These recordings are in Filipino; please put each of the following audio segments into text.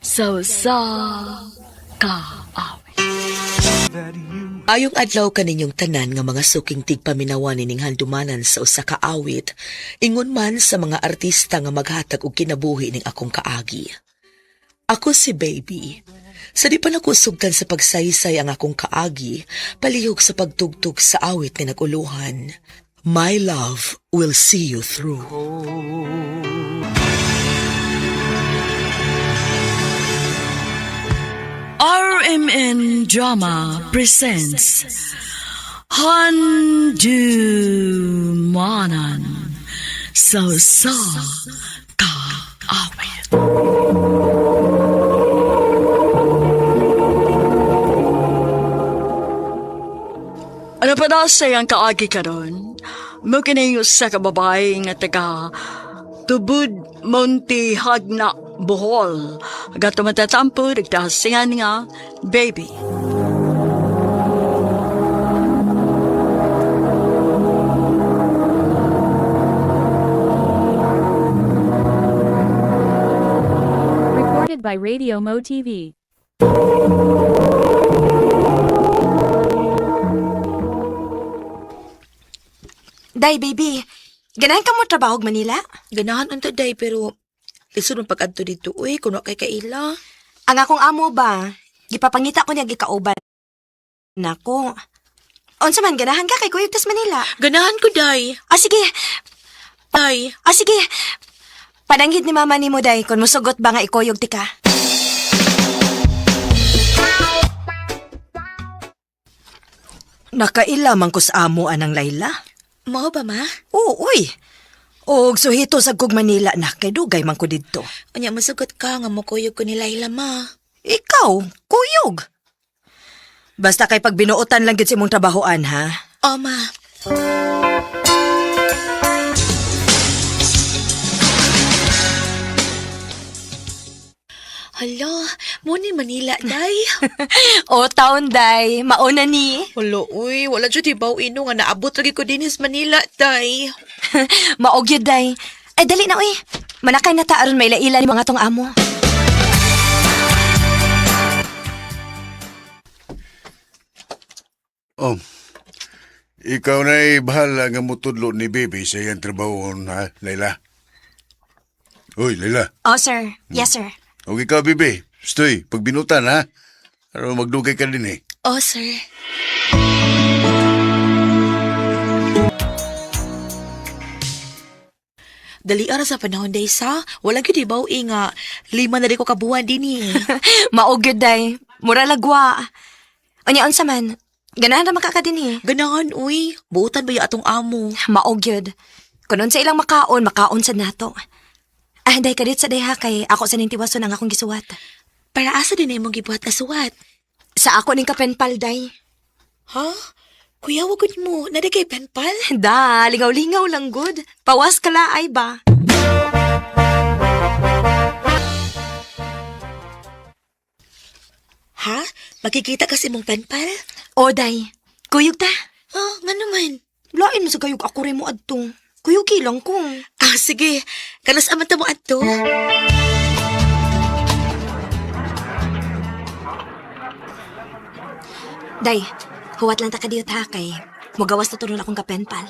sa kaawit. Ayong adlaw kaninyong tanan nga mga suking tigpaminawan ning handumanan sa usa ka awit, ingon man sa mga artista nga maghatag og kinabuhi ning akong kaagi. Ako si Baby. Sa di pa nakusugtan sa pagsaysay ang akong kaagi, palihog sa pagtugtog sa awit nga naguluhan. My love will see you through. RMN Drama presents Handumanan sa kaawit. Ano pa daw sayang kaagi ka ron? Mo kinayo sa kababae nga taga Tubud Monte Hagna Bohol. Gato matatampo, nagdasingan nga, Baby. Recorded by Radio Mo TV. Day, baby. Ganahan ka mo trabaho og Manila? Ganahan unta day pero lisod ang pag-adto dito. Uy, kuno kay kaila. Ang akong amo ba? Gipapangita ko niya gikauban nako. Unsa man ganahan ka kay Kuyog tas Manila? Ganahan ko day. Sige. Day. Sige. Padanggit ni mama nimo day kun musugot ba nga ikuyog ti ka. Nakaila man ko sa amo anang Layla. Mao ba ma? Oo, uy. Og suhito sa kog Manila na kay dugay man ko didto. Unya masugot ka nga mukuyog ko ni Layla ma. Ikaw, kuyog. Basta kay pag binuotan lang gid sa imong trabahoan ha. O ma. Hala, mo ni Manila day. O taon day, mauna ni. Hala, uy, wala dyan ibaw ino nga naabot lagi ko din sa Manila day. Maogyod day. Ay dali na uy. Manakay na ta aron maila-ila ni mga tong amo. Oh, ikaw na'y bahala nga mutudlo ni Baby sa iyang trabaho, ha, Layla? Uy, Layla. Oh sir. Yes sir. Huwag ikaw, Baby. Stoy, pagbinutan, ha? Pero magdugay ka din, eh. O sir. Dali ara sa panahon day sa, walang gyud ibaw nga 5 na di ko kabuhan din eh. Maogyod day. Mura lagwa. Unya unsa man? Ganahan na makakadini. Ganahan, uy. Buutan ba yung atong amo? Maogyod. Kunon sa ilang makaon sa nato. Day kadit sa day ha kay ako sa nintiwason ang akong gisuwat. Para asa din ay mong gibuhat na suwat? Sa ako ning kapenpal day. Ha? Kuya, wagod mo. Nada kay penpal? Da, lingaw-lingaw lang good. Pawas kalaay ba? Ha? Makikita kasi mong penpal? O day, kuyog ta. Oh, nga naman. Lain mo sa kayog ako rin mo adto. Kuyugi lang ko. Ah, sige. Kanas aman ta mo adto. Day, huwat lang ta kadiyot ha kay mugawas na turon akong kapenpal.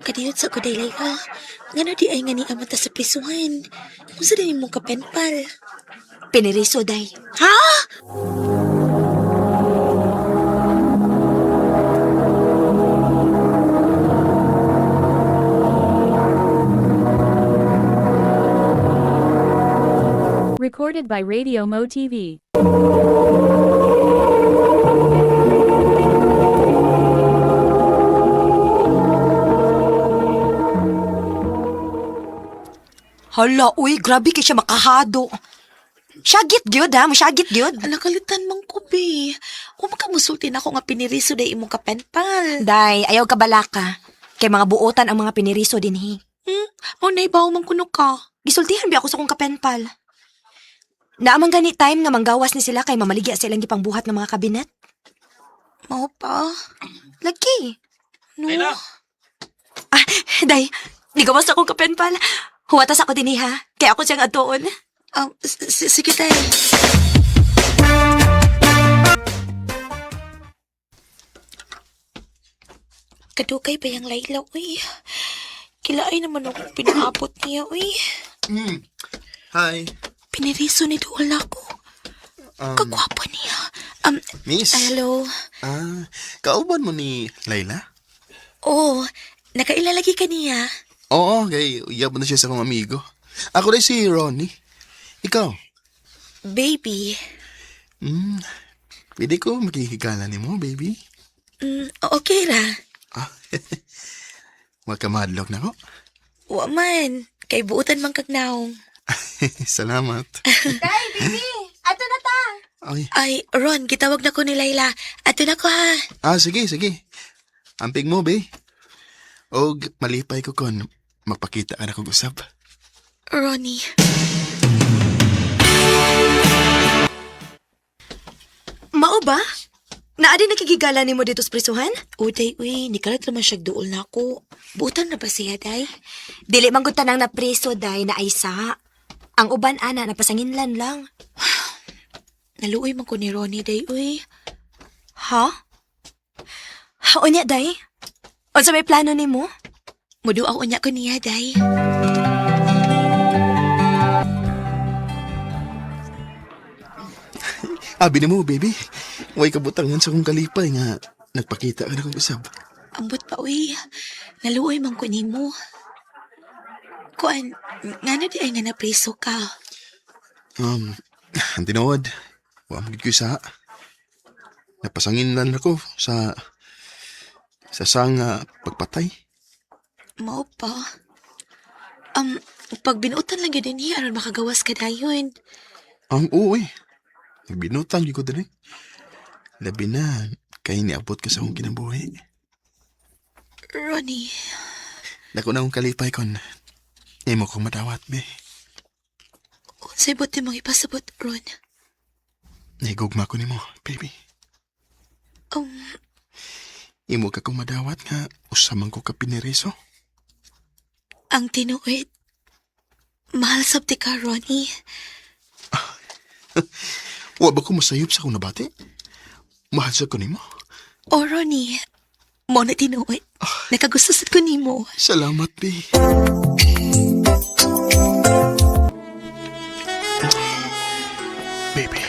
Kadiyot sa kuday Layla. Nga na di ay nga ni amata sa prisuhan. Kung sa din mong kapenpal. Piniriso, day. Ha? Recorded by Radio Mo TV. Hala, uy, grabe kay siya makahado. Syagit gyud ha, masyagit gyud. Alakalitan mong kubi. Kung makamusulti na ako nga piniriso day imong kapenpal. Day, ayaw ka balaka. Kay mga buotan ang mga piniriso dinhi. O naibaw mang kuno ka. Gisultihan bi ako sa kong kapenpal. Naamang gani time nga manggawas ni sila kay mamaligya silang gipangbuhat ng mga kabinet. Mao pa. Lagi. No. Day, di gawas akong kapenpal. Huwatas ako dinhi ha. Kaya ako siyang atuon. Sige, day. Kadugay ba yung Layla, uy? Kilaay naman ako pinaabot niya, uy. Hi. Piniriso ni Duol na ako. Kagwapo niya. Miss. Hello. Kauban mo ni Layla? Oh, nakailalagi ka niya. Oo, kay uyab na siya sa akong amigo. Ako rin si Ronnie. Ikaw? Baby. Pwede ko makikigala ni mo, baby? Okay ra. Magkamadlok na ko. Wa man. Kay buutan man kag naong. Salamat. Day, baby! Ato na ta! Ay, Ron, gitawag na ko ni Layla. Ato na ko ha. Sige. Amping mo, be. Og malipay ko kon magpakita ka na kong usap. Ronnie. Mao ba? Naadi nakikigala ni mo dito sa prisuhan? Uday, uy, nikalat naman siya duol na ako. Buutan na ba siya, day? Dili man gud tanang na preso, day, na aysa. Ang uban, ana, napasanginlan lang. Naluoy man ko ni Ronnie, day, uy. Ha? O niya, day? O sa may plano ni mo? Muduaw unya ko niya, day. Abi na mo, baby. Way kabutangan sa kong kalipay nga nagpakita ka na kong usap. Ambot pa, uy. Naluoy man ko nimo. Kuan, nga na di ay nga napreso ka. Ang tinawad. Wa magid ko sa. Napasangin lang ako sa sanga pagpatay. Mao pa. Pag binuutan lang yun niya, aron makagawas ka dayon. Oo eh. Nagbinutang ko din eh. Labi na, kaya niabot ka sa akong kinabuhi. Ronnie. Dako na akong kalipay kon. Imo kong madawat, be. Unsay buti mong ipasabot, Ron? Nahigugma ko ni mo, baby. Imo ka kong madawat nga usamang ko ka pinireso. Ang tinuod. Mahal sabti ka, Ronnie. Wa ba ko masayop sa akong nabati? Mahal sa ko ni mo. O, Ronnie. Mo na tinuod. Nakagusto sa ko nimo. Salamat, be. Baby.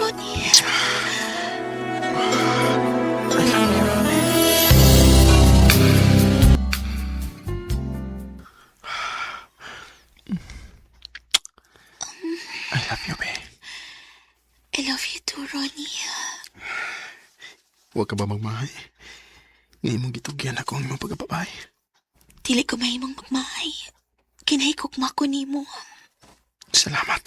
Ronnie. I love you, be. I love you too, Ronnie. Huwag ka ba magmahay? Ngayon mong gitugyan ako ang imong pagkapabay. Dili ko mahimong magmahay. Kinahikukma ko nimo. Salamat.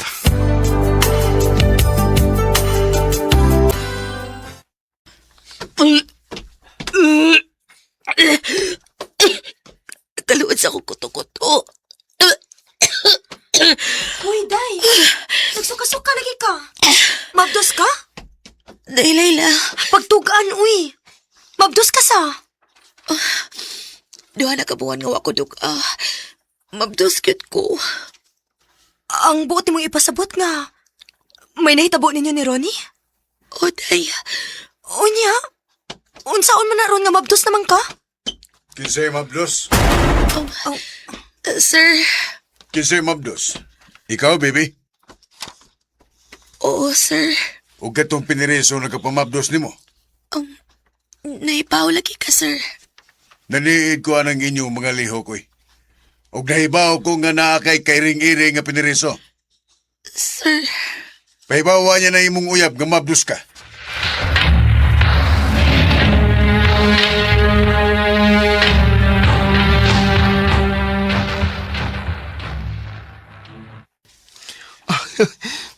Kaluod sa akong kuto-kuto. Uy, day! Nagsuka-suka lagi ka. Mabdos ka? Day, Layla. Pagtugaan, uy. Mabdos ka sa. Duha na kabuhan nga wako duga. Mabduskit ko. Ang buot mong ipasabot nga. May nahitabo ninyo ni Ronnie? O, day. Unya? Unsaon man na ron nga mabdos naman ka? Kinsay mabdos? Sir. Kinsay mabdos? Ikaw, baby? Oo, sir. O katong pinireso nagkapamabdos ni mo? Naipaw lagi ka, sir. Naniid ko anang inyong mga liho ko'y. Og nahibaw ko nga naa kay kairing-iring nga pinireso. Sir. Pahibawa niya na imong uyab nga mabdos ka.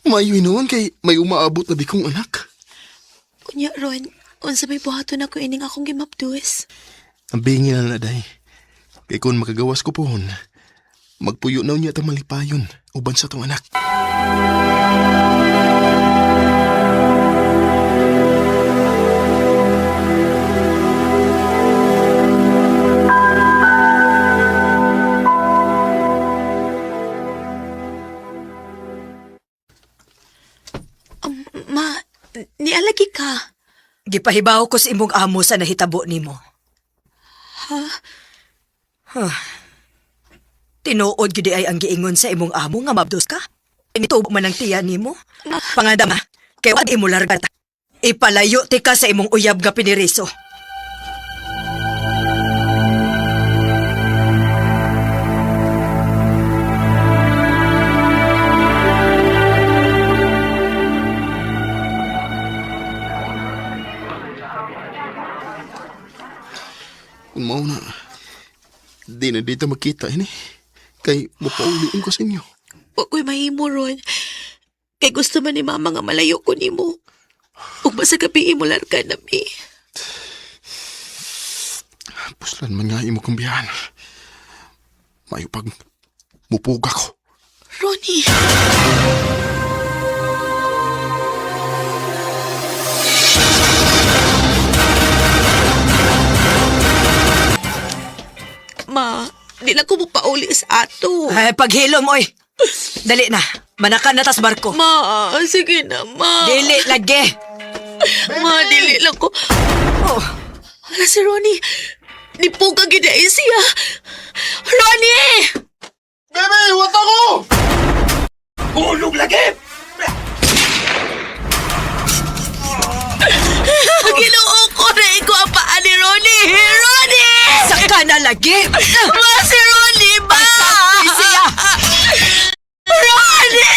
Mayo noon kay may umaabot na bikong anak. Unya, Ron. Unsa may buhaton ako ining akong gimabdues. Ang bingi na naday. Kay kung makagawas ko pohon, magpuyo na niya itong malipayon, uban sa tong anak. Nialagi ka. Gipahibaw ko sa imong amo sa nahitabo nimo. Ha? Tinuod gid ay ang giingon sa imong amo nga mabdos ka. Initubo man ang tiya nimo. Pangadama, kay wag imo larga ta. Ipalayo ti ka sa imong uyab nga piniriso. Kung mauna, di na dito magkita ini. Kay mapauliin ko sa inyo. Huwag ko'y mahimo ron. Kay gusto man ni mama nga malayo ko ni mo. Huwag ba sa gabi mo larga na mi? Puslan man nga imo kong biyahan. Mayo pag mupuga ko. Ronnie. Ma, di na ko mapauli sa ato. Ay, paghilom, oy. Dali na. Manakan na tas barko. Ma, sige na, ma. Dili, lagi. Ma, dili lang ko. Oh, Hala si Ronnie. Nipuga gidain siya. Ronnie! Bebe, wata ko! Ulog lagi! Ginoo ko na ikaw ang paa ni Ronnie. Ronnie! saka na lagi. Ma, si Ronnie ba? Siya. Ronnie!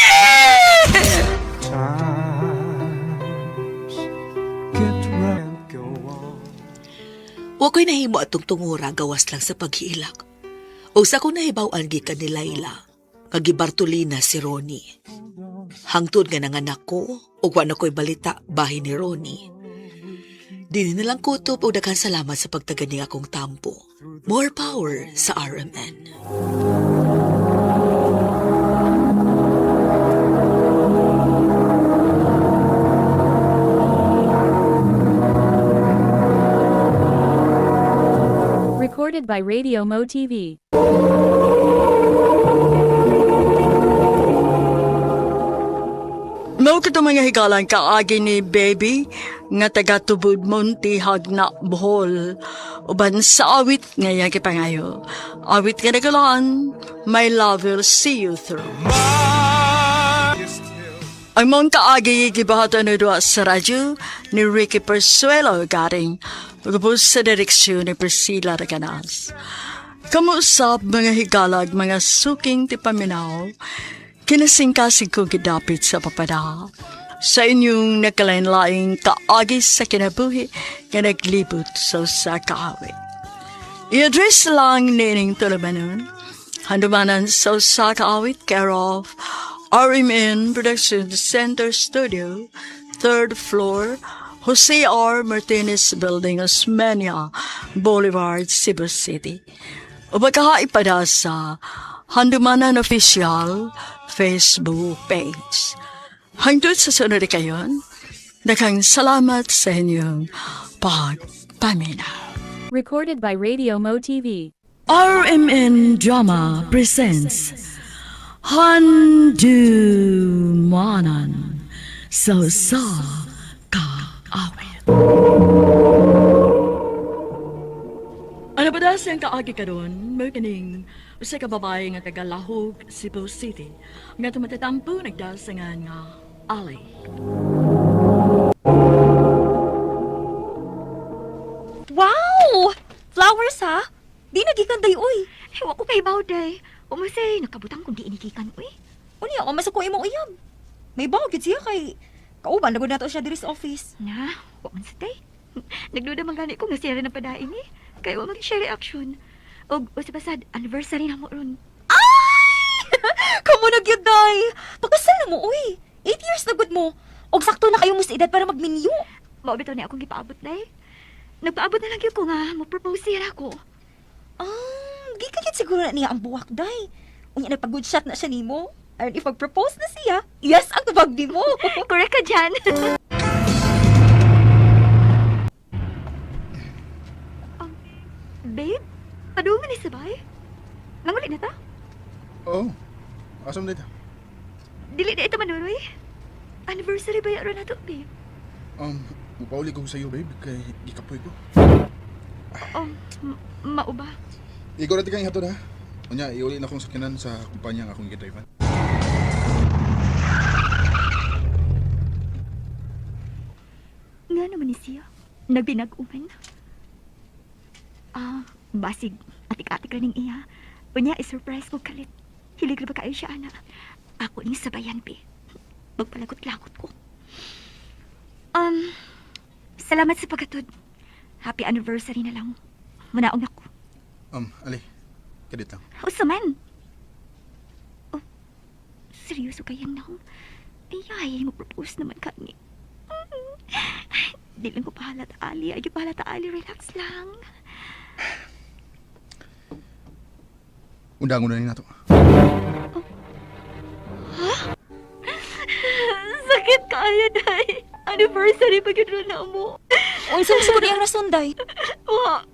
Wa ko'y nahimo atong tungura gawas lang sa paghilak. O sa kong nahibaw-an gikan ni Layla, kagibartolina si Ronnie. Hangtod nga nanganak ko, o wala ko'y balita bahin ni Ronnie. Dini nilang kutob o daghang salamat sa pagtaganing akong tampo. More power sa RMN. Recorded by Radio Mo TV. Mao kito mga higalan kaagi ni baby nga taga Tubod Monte Hagna Bohol uban sa awit nga yang kipangayo. Awit nga nagalaan, my love will see you through. Ang mong kaagi gibahatan na doon sa radyo ni Ricky Persuelo garing magpapos sa direksyon ni Priscilla Raganas. Kamusap mga higalag mga suking tipaminaw kinasingkasing ko gidapit sa papada. Sa inyong nakalain-laing kaagi sa kinabuhi nga naglibot sa usa kaawit. I-address lang nining tulumanon. Handumanan sa usa kaawit care of RMN Production Center Studio, 3rd floor, Jose R. Martinez Building, Osmeña, Boulevard, Cebu City. O magkakaipada sa Handumanan Official Facebook page. Hangtod sa sunod kayon, daghang salamat sa inyong pagpaminaw. Recorded by Radio Mo TV. RMN Drama presents Handumanan sa kaawit. Ano ba dahil siyang kaagi ka doon? May kaning usa ka babae nga taga Lahog, Cebu City. Nga tumatatampo nagdasangan nga Ali. Wow! Flowers ha? Di nagikan day uy. Ewa ko kay Bauday. Umasay, nakabutang kung di inikikan, uy. Unya, o masako imong uyab. May bawgit siya kay kauban lagod nato siya diri sa office. Na, wa man sa tay. Nagduda man gani ko nga siya rin ang padain eh. Kaya wa mag-share reaction. O sa basad, anniversary na mo ron. Ay! Kamu nagyud day. Pakasal na mo uy. 8 years na gud mo. Og sakto na kayo mo sa edad para magminyo. Mao bitaw ni akong gipaabot day. Nagpaabot na lang yun ko nga, mo-propose siya ako. Gikagit siguro na niya ang buwak day. Unya nagpag-good shot na siya nimo. Aron ipag-propose na siya. Yes, ang tubag di mo. Correct ka dyan. Babe, padungan ni sabay. Langulit na ta? Oo. Asam dito. Dili na ito manunoy. Anniversary ba yaro na to, babe? Mupauli ko sa iyo, babe, kay ikapoy ko. Mao ba? Ikaw na tikang ihatod, ha? Unya, iuli na akong sakinan sa kumpanya nga akong gidrivan. Nga naman ni siya. Nagbinag-uman. Basig. Atik-atik rin iya. Unya, i-surprise ko kalit. Hilig na ba kayo siya, ana? Ako ning sabayan, pi. Magpalagot-lagot ko. Salamat sa pagkatod. Happy anniversary na lang. Munaong ako. Ali, kadit lang. Usaman. Oh, seryoso kayang naong. Ay, mo propose naman kami. Di lang ko pahalat, Ali. Ay, pahalat, Ali. Relax lang. Undangon na rin nato. Sakit kaya, day. Anniversary pag yun na mo. Unsang siguro yung rason, day?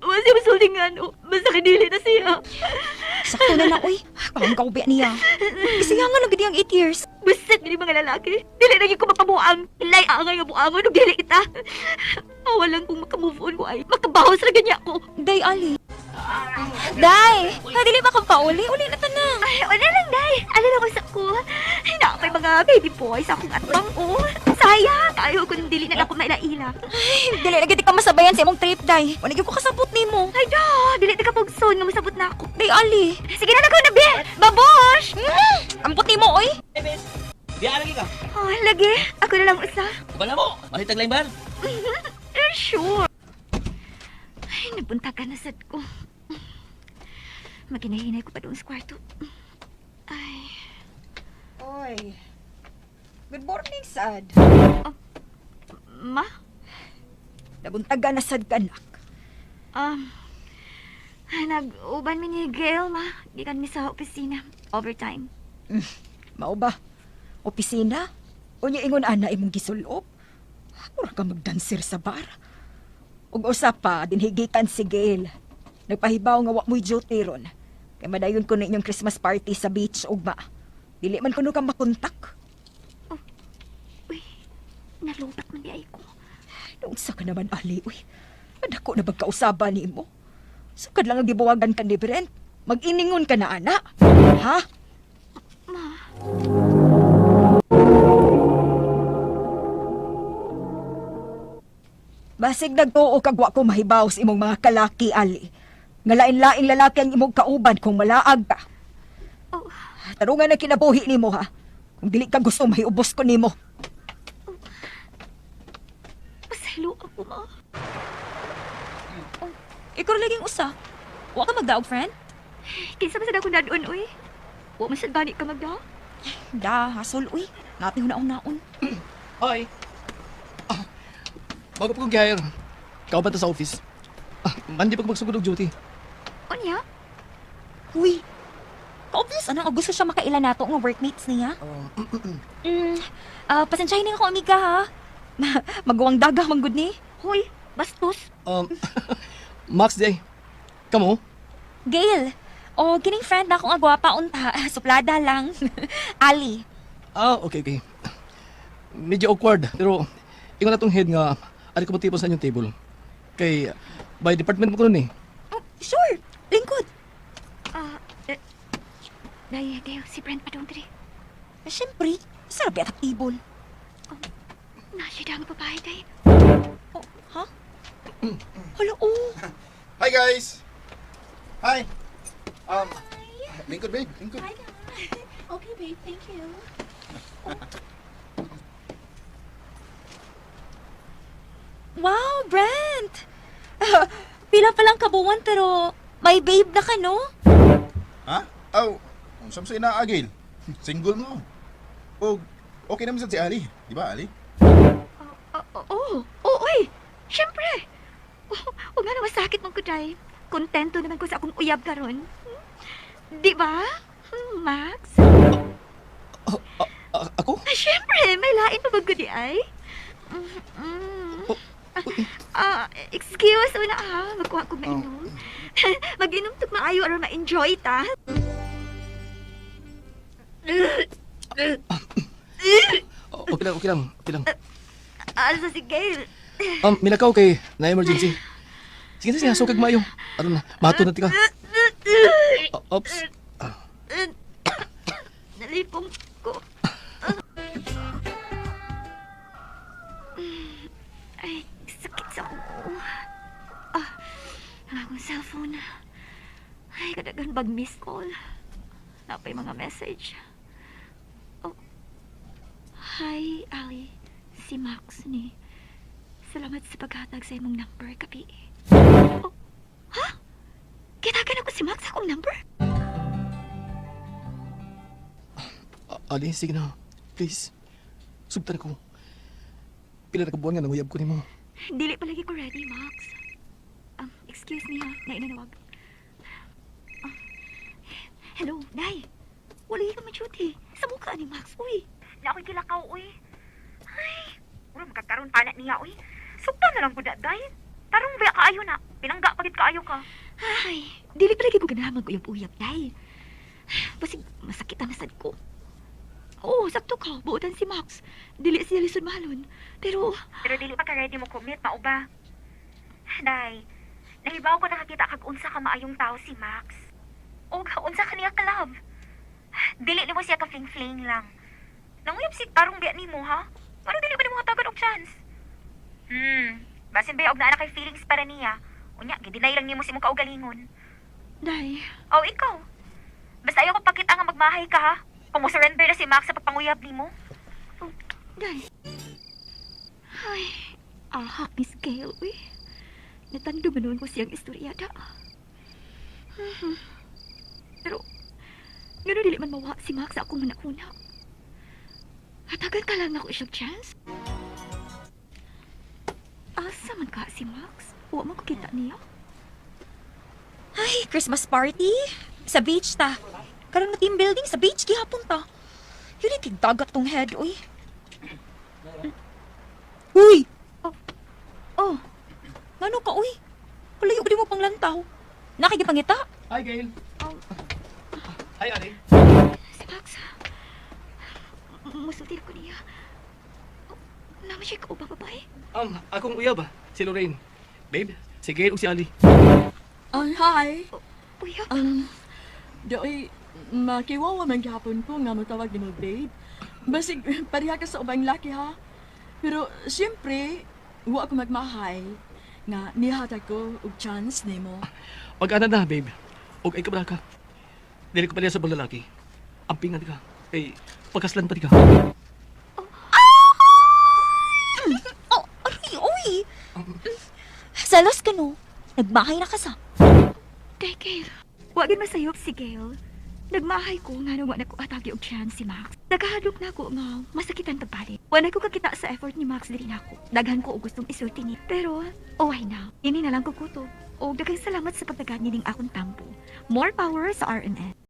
Masih masulingan. Basta kinili na siya. Sakto na na, uy. Parang kaubya niya. Kasi nga na gadi ang 8 years. Buset, hindi mga lalaki. Dili na ko mapabuang. Ilay angay nga buangon. Nung dili ita. Awalan kong makamove on ko ay makabahos na ganyan ko. Day, Ali. Day! Dili ba kang pauli? Uli na ta na. Ay, wala lang, day. Ano na usap ko? Ay, nakapay mga baby boys akong atbang, oh. Sayang. Ayaw ko nung dili na ako mailaila. Ay, dili na gidi ka masabayan sa imong trip, day. Wala gyud ko kasabot nimo. Ay, da. Dili na kapagson nga masabot na ako. Day, Ali. Sige na ko na, be. Babosh! Ampot nimo, oy. Di lagi ka. Oh, lagi. Ako na lang usa. Bala mo, mahitag lang bar. Sure. Ay, napunta ka na sad ko. Maginahinay ko pa doon sa kwarto. Ay. Oy. Good morning, Sad. Ma? Nabuntaga na sad ka, anak. Nag-uban mi ni Gail, ma. Di kan mi sa opisina. Overtime. Mao ba? Opisina? O niya ingon ana imong gisulop? Mura ka magdanser sa bar. Ug usa pa, dinhigikan si Gail. Nagpahibaw nga wa mo'y duty ron. Kaya madayon ko na inyong Christmas party sa beach, ugma. Dili man kuno ka makontak. Uy, nalubat man di ay ko. Naunsa ka naman, Ali, uy. Nadako na bagkausaban ni mo. Sukad lang ang gibuwagan ka ni Brent. Mag-iningon ka na, ana. Ha? Ma. Basig nagtuo kag wa ko mahibaw sa imong mga kalaki, Ali. Nga lain-laing lalaki ang imong kauban kung malaag ka. Oh. Tarungan na kinabuhi nimo, ha? Kung dili ka gusto mahiubos ko nimo. Pasaylo ako, ma. Ikaw laging usa. Wa ka magdaog, friend? Kinsa masad ako na doon, uy. Wa masad bani ka magda. Da, hasol, uy. Ngati hunaon-naon. Hoy. Bago pa kong gihire. Ikaw ba ta sa office? Mandi pa magsugod og duty. Unya? Uy. Ka-obvious, anong gusto siya makaila nato ng workmates niya? Pasensyahin niyo ako, amiga, ha? Magawang daga, manggod ni. Hoy, bastos. Max day. Kamo? Gail. O, kining friend na akong agwapa unta. Suplada lang. Ali. Okay. Medyo awkward, pero ingon na tong head nga ari ko matipon sa inyong table. Kay by department mo ko nun eh. Sure. Lingkod. Day, si Brent pa doon, diri. Siyempre. Sarap yata table. Nasida ang babae, day. Ha? Hala, oh. Hi, guys! Hi! Lingkod, babe. Lingkod. Okay, babe, thank you. Wow, Brent! Pila pa lang kabuwan pero may babe na ka, no? Ha? Saan sa inaagil? Single mo. Okay naman si Ali. Di ba, Ali? Uy! Siyempre! Huwag nga naman sakit mong kuday. Kontento naman ko sa akong uyab karon. Di ba, Max? Ako? Siyempre! May lain pa ba di ay? Excuse una ha. Magkuha ko mainom. Mag-inom tuk maayo aron ma-enjoy ta. Okay lang. Asa si Gail? Milakaw kay na emergency. Sige na siya, sukag mayo. Ano na, mato na tika. Oops. Nalipong ko. Ay, sakit sa ulo. Ang akong cellphone. Ay, kadagan bag miss call. Napay mga message. Oh. Hi, Ali. Si Max ni. Salamat sa paghatag sa imong number, kapi. Oh. Ha? Kitagan ako si Max akong number? Ali, sige na. Please. Subtan ko. Pila na kabuan nga nanguyab ko ni mo. Dili palagi ko ready, Max. Excuse me ha, nainanawag. Hello, Nay. Wala ka ma-duty. Sa mukha ni Max, uy. Na ako'y kilakaw, uy. Ay, wala magkakaroon pa na niya, uy. Sukta na lang ko da, Day. Tarong ba kaayo na? Pinangga pagit kaayo ka. Ay, dili palagi ko ganahan mag-uyab-uyab, Day. Basig, masakitan na sad ko. Oo, sakto ka. Buotan si Max. Dili siya lisod mahalon. Pero dili pa ka ready mo commit, mao ba? Day, nahibaw ko nakakita kag unsa ka maayong tao si Max. O unsa ka niya ka-love. Dili ni mo siya ka-fling-fling lang. Nanguyab si tarong biya ni mo, ha? Pero dili ba ni mo hatagan og chance? Basin ba og naa na kay feelings para niya? Unya, gidinay lang ni mo si mong kaugalingon. Day. O, ikaw. Basta ayaw ko pakita nga magmahay ka, ha? Kung mo surrender na si Max sa pagpanguyab ni mo. Oh, Day. Ay, ahak ni Gail, uy. Natando ba noon ko siyang istorya da? Pero, gano'n dili man mawa si Max sa akong manakuna. Hatagan ka lang ako isang chance. Asa man ka si Max? Huwag mo ko kita niya. Ay, Christmas party? Sa beach ta. Karang na team building sa beach gihapon ta. Yun ay dagat tong head, uy. Uy! Oh, Ano ka, uy? Kalayo di mo pang lantaw. Nakikipangita? Hi, Gail. Hi, Ali. si Max. Musutin ko niya. Naman siya kaubang babae. Akong uyab, si Lorraine. Babe, si Gail o si Ali. Hi. Uyab. Doy, makiwawa man gihapon ko nga matawag ni mo, babe. Basig, pariha ka sa ubang laki, ha? Pero, siyempre, huwag ako magmahay nga nihatag ko og chance ni mo. Pag-ana na, babe. Og ay kabra ka. Dili ko pa niya sa bang lalaki. Ampingan ka. Kay, pagkaslan pa di ka. Oh, aray, uy! Salas ka no? Nagmahay na ka sa. Day, Gail. Wagin masayop si Gail. Nagmahay ko nga nang wala ko atagi og chance si Max. Nagahadlok na ako nga masakitan pagbalik. Wala ko kakita sa effort ni Max diri nako. Daghan ko og gustong isulti ni. Pero, why now? Ini na lang ko kutob. Og daghang salamat sa pagdagan ning akong tampo. More power sa RNN.